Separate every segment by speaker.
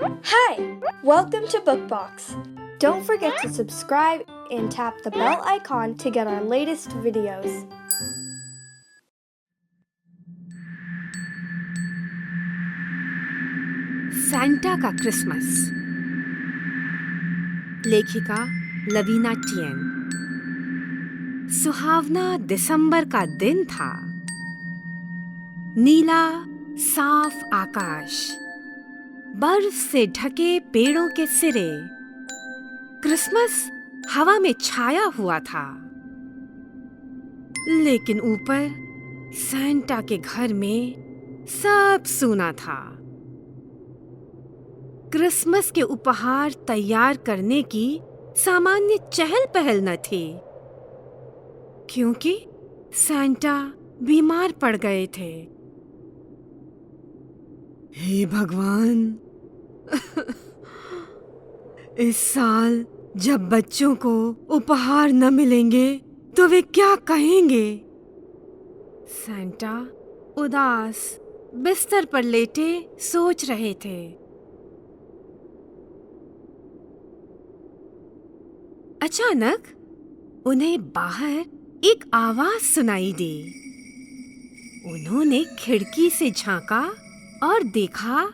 Speaker 1: Hi! Welcome to Bookbox. Don't forget to subscribe and tap the bell icon to get our latest videos.
Speaker 2: Santa का Christmas. लेखिका Lavina TN. सुहावना दिसंबर का दिन था। नीला साफ आकाश, बर्फ से ढके पेड़ों के सिरे, क्रिसमस हवा में छाया हुआ था। लेकिन ऊपर सैंटा के घर में सब सूना था। क्रिसमस के उपहार तैयार करने की सामान्य चहल पहल न थी, क्योंकि सैंटा बीमार पड़ गए थे। हे भगवान, इस साल जब बच्चों को उपहार न मिलेंगे तो वे क्या कहेंगे? सैंटा उदास बिस्तर पर लेटे सोच रहे थे। अचानक उन्हें बाहर एक आवाज सुनाई दी। उन्होंने खिड़की से झांका और देखा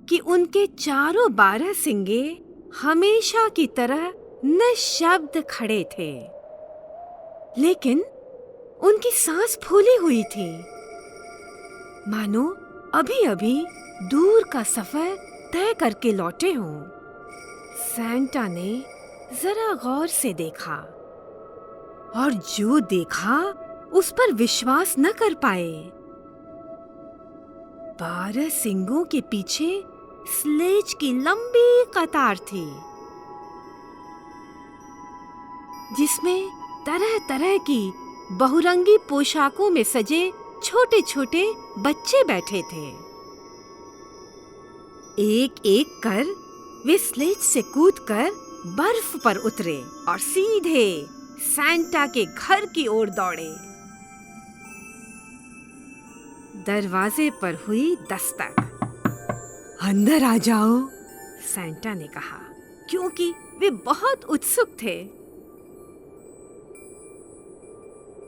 Speaker 2: कि उनके चारों 12 सिंगे हमेशा की तरह निशब्द खड़े थे, लेकिन उनकी सांस फूली हुई थी, मानो अभी-अभी दूर का सफर तय करके लौटे हों। सैंटा ने जरा गौर से देखा और जो देखा उस पर विश्वास न कर पाए। 12 सिंगों के पीछे स्लेज की लंबी कतार थी, जिसमें तरह-तरह की बहुरंगी पोशाकों में सजे छोटे-छोटे बच्चे बैठे थे। एक-एक कर वे स्लेज से कूदकर बर्फ पर उतरे और सीधे सैंटा के घर की ओर दौड़े। दरवाजे पर हुई दस्तक। अंदर आ जाओ, सैंटा ने कहा, क्योंकि वे बहुत उत्सुक थे।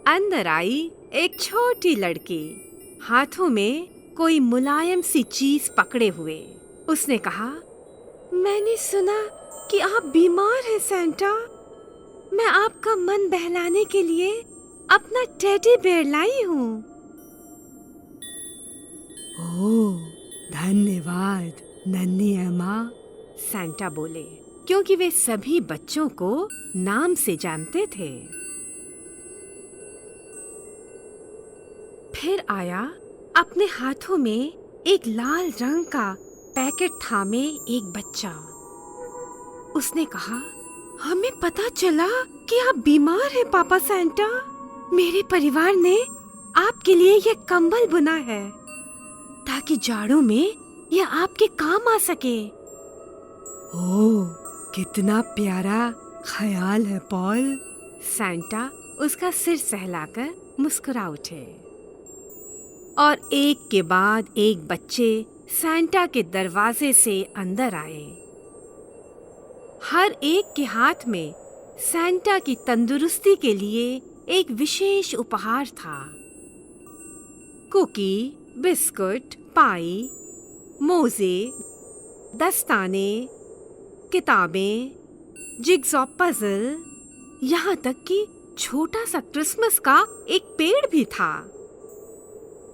Speaker 2: अंदर आई एक छोटी लड़की, हाथों में कोई मुलायम सी चीज पकड़े हुए। उसने कहा, मैंने सुना कि आप बीमार हैं सैंटा। मैं आपका मन बहलाने के लिए अपना टेडी बेयर लाई हूँ। ओह, धन्यवाद नन्ही एमा, सैंटा बोले, क्योंकि वे सभी बच्चों को नाम से जानते थे। फिर आया अपने हाथों में एक लाल रंग का पैकेट थामे एक बच्चा। उसने कहा, हमें पता चला कि आप बीमार हैं पापा सैंटा। मेरे परिवार ने आपके लिए यह कंबल बुना है ताकि जाड़ों में यह आपके काम आ सके। ओह, कितना प्यारा ख्याल है पॉल, सैंटा उसका सिर सहलाकर मुस्कुरा उठे। और एक के बाद एक बच्चे सैंटा के दरवाजे से अंदर आए। हर एक के हाथ में सैंटा की तंदुरुस्ती के लिए एक विशेष उपहार था। कुकी, बिस्कुट, पाई, मोजे, दस्ताने, किताबें, जिग्सॉ पजल, यहाँ तक कि छोटा सा क्रिसमस का एक पेड़ भी था।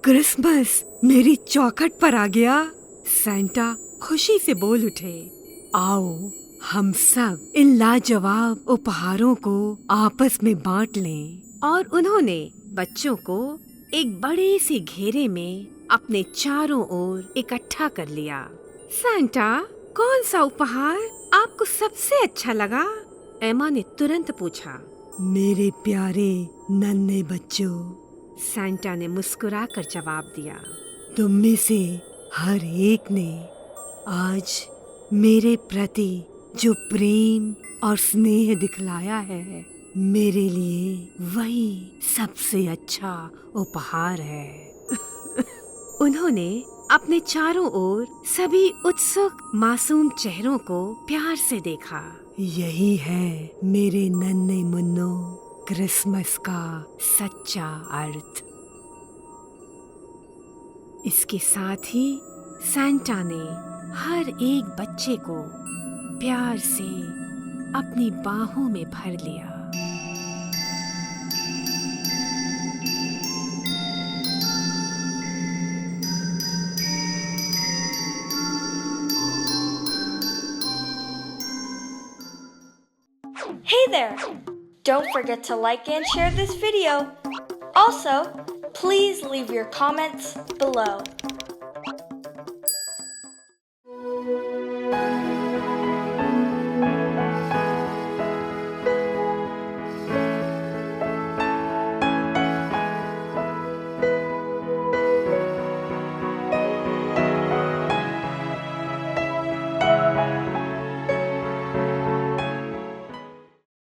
Speaker 2: क्रिसमस मेरी चौखट पर आ गया, सैंटा खुशी से बोल उठे। आओ, हम सब इन लाजवाब उपहारों को आपस में बांट लें। और उन्होंने बच्चों को एक बड़े से घेरे में अपने चारों ओर इकट्ठा कर लिया। सैंटा, कौन सा उपहार आपको सबसे अच्छा लगा? एमा ने तुरंत पूछा। मेरे प्यारे नन्हे बच्चों, सैंटा ने मुस्कुराकर जवाब दिया, तुम में से हर एक ने आज मेरे प्रति जो प्रेम और स्नेह दिखलाया है, मेरे लिए वही सबसे अच्छा उपहार है। उन्होंने अपने चारों ओर सभी उत्सुक मासूम चेहरों को प्यार से देखा। यही है मेरे नन्हे मुन्नो क्रिसमस का सच्चा अर्थ। इसके साथ ही सैंटा ने हर एक बच्चे को प्यार से अपनी बाहों में भर लिया।
Speaker 1: Hey there! Don't forget to like and share this video. Also, please leave your comments below.